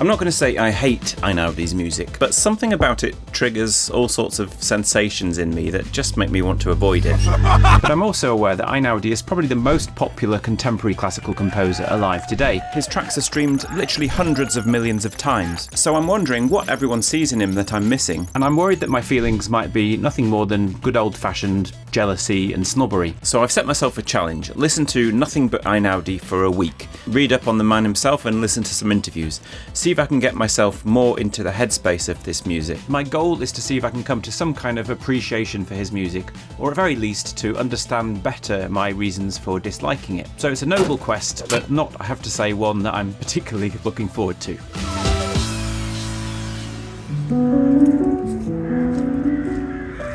I'm not going to say I hate Einaudi's music, but something about it triggers all sorts of sensations in me that just make me want to avoid it. But I'm also aware that Einaudi is probably the most popular contemporary classical composer alive today. His tracks are streamed literally hundreds of millions of times, so I'm wondering what everyone sees in him that I'm missing, and I'm worried that my feelings might be nothing more than good old-fashioned jealousy and snobbery. So I've set myself a challenge: listen to nothing but Einaudi for a week, read up on the man himself and listen to some interviews, see if I can get myself more into the headspace of this music. My goal is to see if I can come to some kind of appreciation for his music, or at very least to understand better my reasons for disliking it. So it's a noble quest, but not, I have to say, one that I'm particularly looking forward to.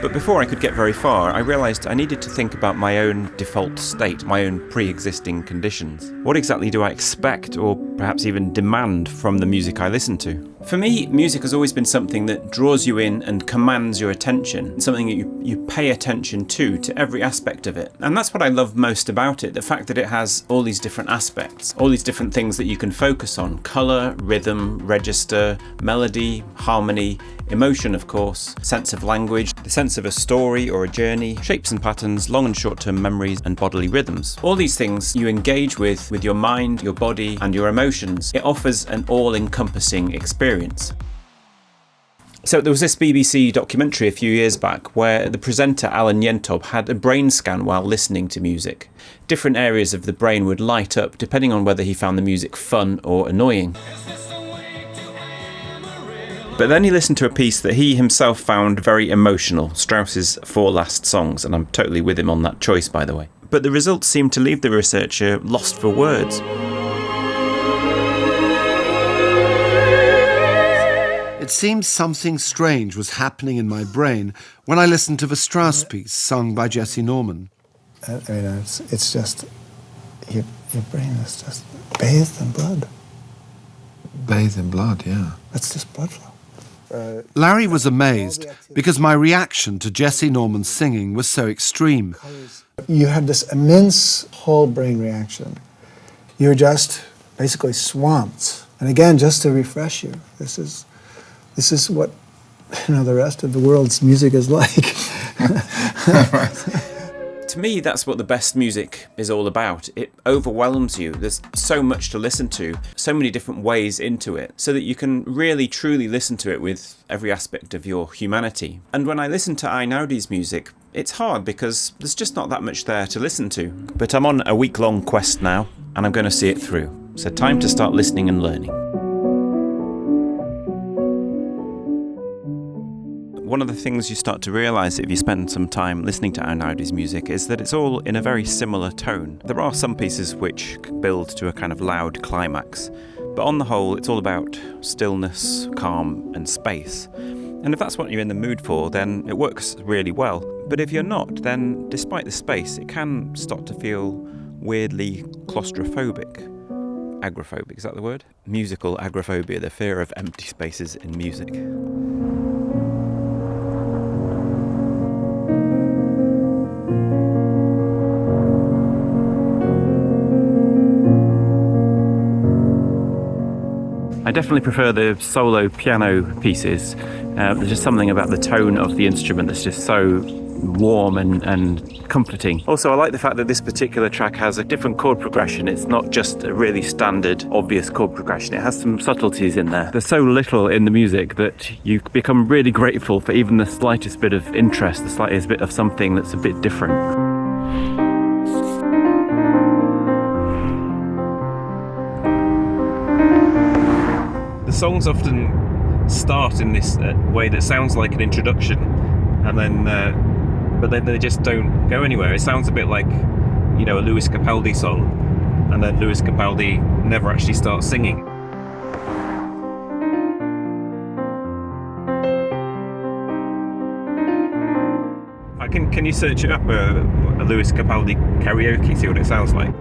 But before I could get very far, I realised I needed to think about my own default state, my own pre-existing conditions. What exactly do I expect, or perhaps even demand, from the music I listen to? For me, music has always been something that draws you in and commands your attention, something that you pay attention to every aspect of it. And that's what I love most about it, the fact that it has all these different aspects, all these different things that you can focus on: colour, rhythm, register, melody, harmony, emotion, of course, sense of language, the sense of a story or a journey, shapes and patterns, long and short-term memories, and bodily rhythms. All these things you engage with your mind, your body, and your emotions. It offers an all-encompassing experience. So there was this BBC documentary a few years back where the presenter Alan Yentob had a brain scan while listening to music. Different areas of the brain would light up depending on whether he found the music fun or annoying. But then he listened to a piece that he himself found very emotional, Strauss's Four Last Songs, and I'm totally with him on that choice, by the way. But the results seemed to leave the researcher lost for words. It seemed something strange was happening in my brain when I listened to the Strauss piece sung by Jesse Norman. I mean, it's just, your brain is just bathed in blood. Bathed in blood, yeah. That's just blood flow. Larry was amazed because my reaction to Jesse Norman's singing was so extreme. You had this immense whole brain reaction. You're just basically swamped. And again, just to refresh you, this is what the rest of the world's music is like. To me, that's what the best music is all about. It overwhelms you. There's so much to listen to, so many different ways into it, so that you can really truly listen to it with every aspect of your humanity. And when I listen to Einaudi's music, it's hard because there's just not that much there to listen to. But I'm on a week-long quest now, and I'm going to see it through. So time to start listening and learning. One of the things you start to realise if you spend some time listening to Einaudi's music is that it's all in a very similar tone. There are some pieces which build to a kind of loud climax, but on the whole it's all about stillness, calm and space. And if that's what you're in the mood for, then it works really well. But if you're not, then despite the space, it can start to feel weirdly claustrophobic. Agoraphobic, is that the word? Musical agoraphobia, the fear of empty spaces in music. I definitely prefer the solo piano pieces. There's just something about the tone of the instrument that's just so warm and comforting. Also, I like the fact that this particular track has a different chord progression. It's not just a really standard, obvious chord progression. It has some subtleties in there. There's so little in the music that you become really grateful for even the slightest bit of interest, the slightest bit of something that's a bit different. The songs often start in this way that sounds like an introduction, and then but then they just don't go anywhere. It sounds a bit like, a Lewis Capaldi song, and then Lewis Capaldi never actually starts singing. Can you search it up, a Lewis Capaldi karaoke, see what it sounds like?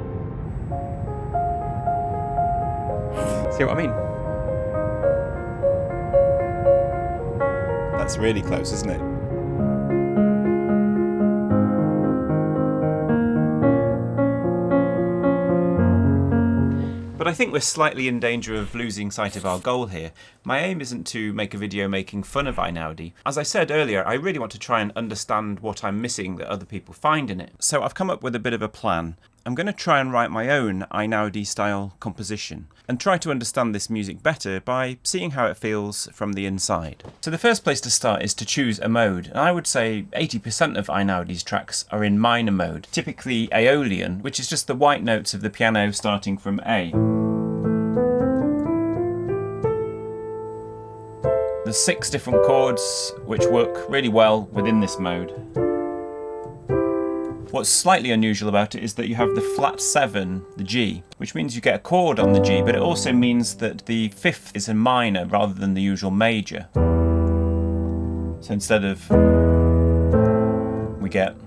See what I mean? That's really close, isn't it? But But I think we're slightly in danger of losing sight of our goal here. My aim isn't to make a video making fun of Einaudi. As I said earlier, I really want to try and understand what I'm missing that other people find in it. So I've come up with a bit of a plan. I'm going to try and write my own Einaudi-style composition and try to understand this music better by seeing how it feels from the inside. So the first place to start is to choose a mode, and I would say 80% of Einaudi's tracks are in minor mode, typically Aeolian, which is just the white notes of the piano starting from A. There's 6 different chords which work really well within this mode. What's slightly unusual about it is that you have the flat 7, the G, which means you get a chord on the G, but it also means that the 5th is a minor rather than the usual major. So instead of, we get.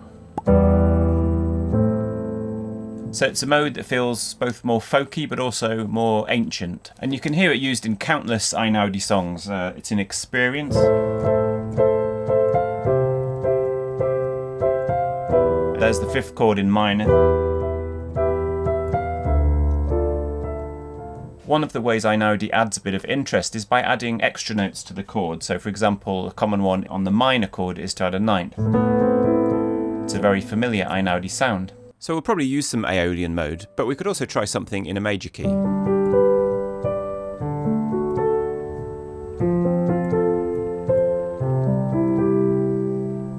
So it's a mode that feels both more folky but also more ancient. And you can hear it used in countless Einaudi songs. It's in Experience. There's the 5th chord in minor. One of the ways Einaudi adds a bit of interest is by adding extra notes to the chord. So for example, a common one on the minor chord is to add a 9th. It's a very familiar Einaudi sound. So we'll probably use some Aeolian mode, but we could also try something in a major key.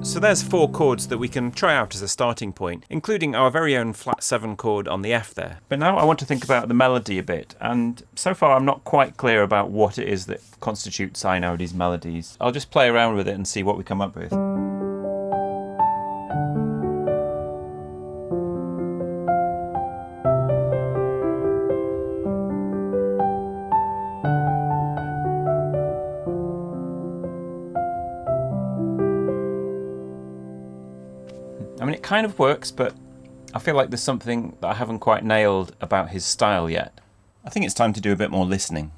So there's 4 chords that we can try out as a starting point, including our very own flat 7 chord on the F there. But now I want to think about the melody a bit, and so far I'm not quite clear about what it is that constitutes Einaudi's melodies. I'll just play around with it and see what we come up with. I mean, it kind of works, but I feel like there's something that I haven't quite nailed about his style yet. I think it's time to do a bit more listening.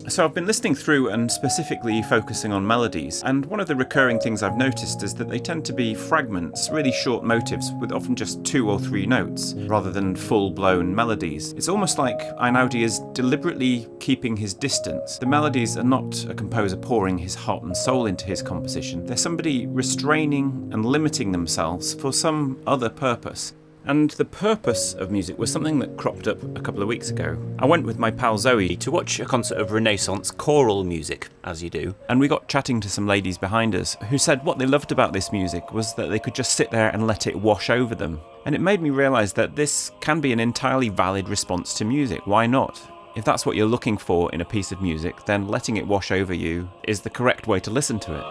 So I've been listening through and specifically focusing on melodies, and one of the recurring things I've noticed is that they tend to be fragments, really short motifs with often just 2 or 3 notes, rather than full-blown melodies. It's almost like Einaudi is deliberately keeping his distance. The melodies are not a composer pouring his heart and soul into his composition. They're somebody restraining and limiting themselves for some other purpose. And the purpose of music was something that cropped up a couple of weeks ago. I went with my pal Zoe to watch a concert of Renaissance choral music, as you do, and we got chatting to some ladies behind us who said what they loved about this music was that they could just sit there and let it wash over them. And it made me realise that this can be an entirely valid response to music. Why not? If that's what you're looking for in a piece of music, then letting it wash over you is the correct way to listen to it.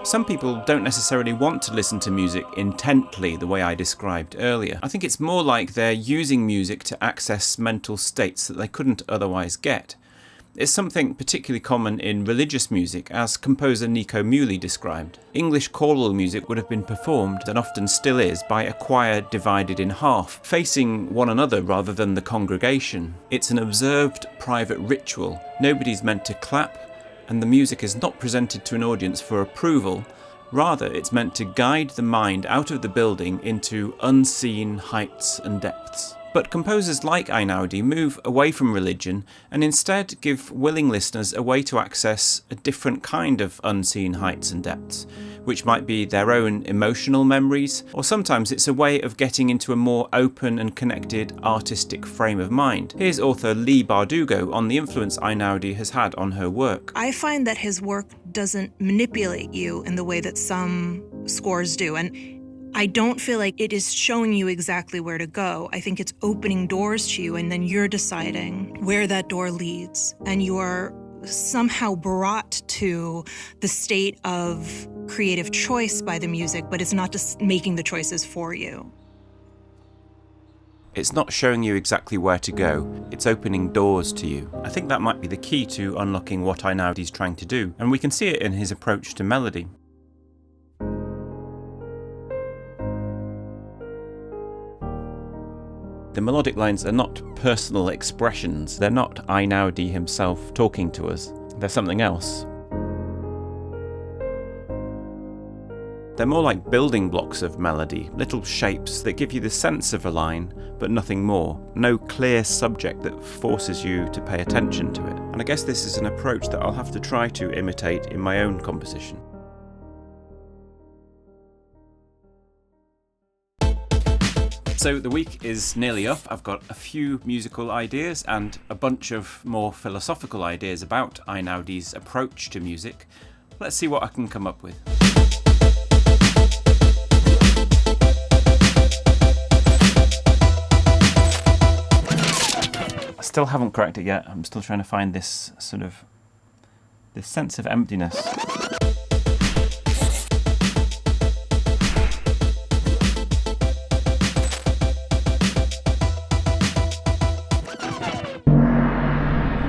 Some people don't necessarily want to listen to music intently the way I described earlier. I think it's more like they're using music to access mental states that they couldn't otherwise get. It's something particularly common in religious music, as composer Nico Muhly described. English choral music would have been performed, and often still is, by a choir divided in half, facing one another rather than the congregation. It's an observed private ritual. Nobody's meant to clap, and the music is not presented to an audience for approval. Rather, it's meant to guide the mind out of the building into unseen heights and depths. But composers like Einaudi move away from religion and instead give willing listeners a way to access a different kind of unseen heights and depths, which might be their own emotional memories, or sometimes it's a way of getting into a more open and connected artistic frame of mind. Here's author Leigh Bardugo on the influence Einaudi has had on her work. I find that his work doesn't manipulate you in the way that some scores do, and I don't feel like it is showing you exactly where to go. I think it's opening doors to you, and then you're deciding where that door leads, and you are somehow brought to the state of creative choice by the music, but it's not just making the choices for you. It's not showing you exactly where to go, it's opening doors to you. I think that might be the key to unlocking what Einaudi's trying to do, and we can see it in his approach to melody. The melodic lines are not personal expressions, they're not Einaudi himself talking to us, they're something else. They're more like building blocks of melody, little shapes that give you the sense of a line, but nothing more. No clear subject that forces you to pay attention to it. And I guess this is an approach that I'll have to try to imitate in my own composition. So the week is nearly up. I've got a few musical ideas and a bunch of more philosophical ideas about Einaudi's approach to music. Let's see what I can come up with. Still haven't cracked it yet. I'm still trying to find this sense of emptiness.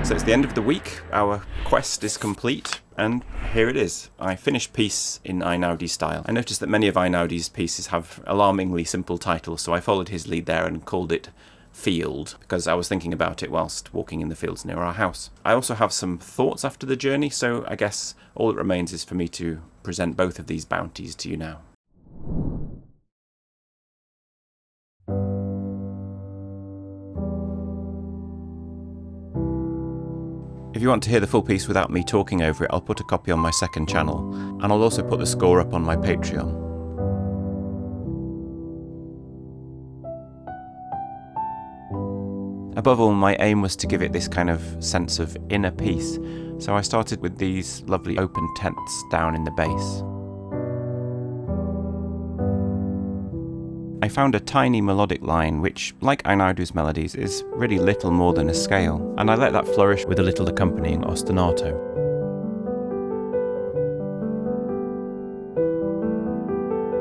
So it's the end of the week, our quest is complete, and here it is. I finished piece in Einaudi style. I noticed that many of Einaudi's pieces have alarmingly simple titles, so I followed his lead there and called it Field, because I was thinking about it whilst walking in the fields near our house. I also have some thoughts after the journey, so I guess all that remains is for me to present both of these bounties to you now. If you want to hear the full piece without me talking over it, I'll put a copy on my second channel, and I'll also put the score up on my Patreon. Above all, my aim was to give it this kind of sense of inner peace, so I started with these lovely open tents down in the bass. I found a tiny melodic line which, like Einaudi's melodies, is really little more than a scale, and I let that flourish with a little accompanying ostinato.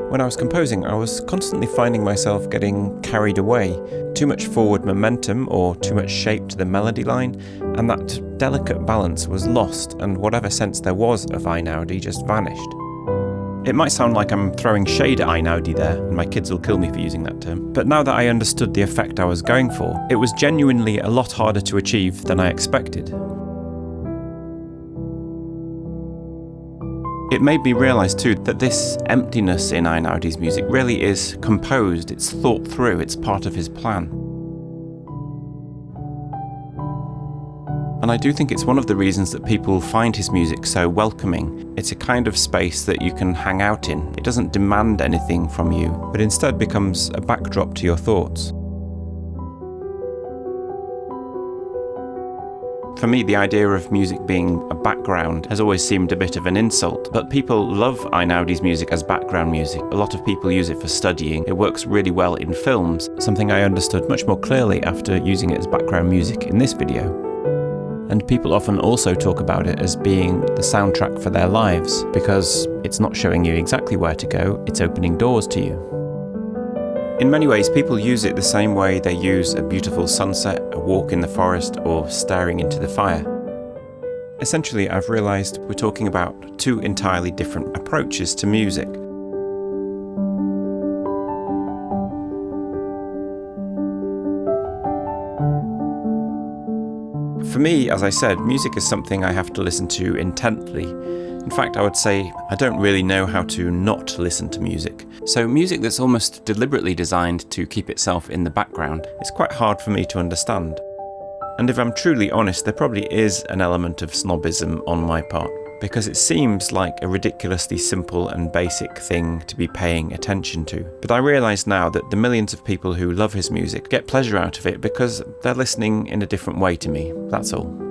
When I was composing, I was constantly finding myself getting carried away. Too much forward momentum or too much shape to the melody line, and that delicate balance was lost, and whatever sense there was of Einaudi just vanished. It might sound like I'm throwing shade at Einaudi there, and my kids will kill me for using that term, but now that I understood the effect I was going for, it was genuinely a lot harder to achieve than I expected. It made me realise too that this emptiness in Einaudi's music really is composed, it's thought through, it's part of his plan. And I do think it's one of the reasons that people find his music so welcoming. It's a kind of space that you can hang out in. It doesn't demand anything from you, but instead becomes a backdrop to your thoughts. For me, the idea of music being a background has always seemed a bit of an insult, but people love Einaudi's music as background music. A lot of people use it for studying. It works really well in films, something I understood much more clearly after using it as background music in this video. And people often also talk about it as being the soundtrack for their lives, because it's not showing you exactly where to go, it's opening doors to you. In many ways, people use it the same way they use a beautiful sunset, a walk in the forest, or staring into the fire. Essentially, I've realised we're talking about two entirely different approaches to music. For me, as I said, music is something I have to listen to intently. In fact, I would say I don't really know how to not listen to music. So music that's almost deliberately designed to keep itself in the background is quite hard for me to understand. And if I'm truly honest, there probably is an element of snobism on my part, because it seems like a ridiculously simple and basic thing to be paying attention to. But I realise now that the millions of people who love his music get pleasure out of it because they're listening in a different way to me, that's all.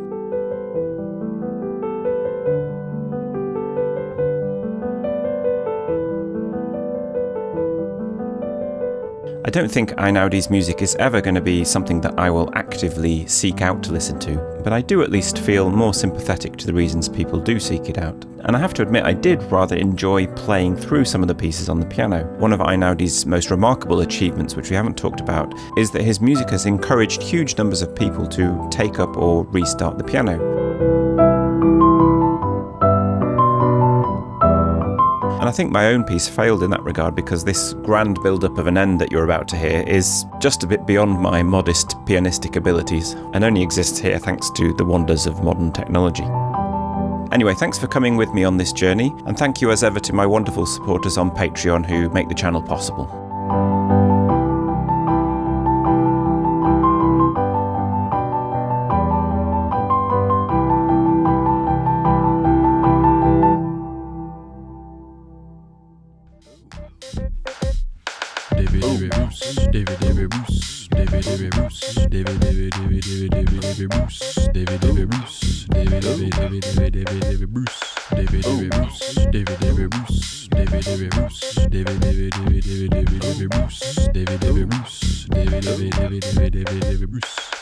I don't think Einaudi's music is ever going to be something that I will actively seek out to listen to, but I do at least feel more sympathetic to the reasons people do seek it out. And I have to admit, I did rather enjoy playing through some of the pieces on the piano. One of Einaudi's most remarkable achievements, which we haven't talked about, is that his music has encouraged huge numbers of people to take up or restart the piano. And I think my own piece failed in that regard because this grand build-up of an end that you're about to hear is just a bit beyond my modest pianistic abilities and only exists here thanks to the wonders of modern technology. Anyway, thanks for coming with me on this journey, and thank you as ever to my wonderful supporters on Patreon who make the channel possible. David Bruce.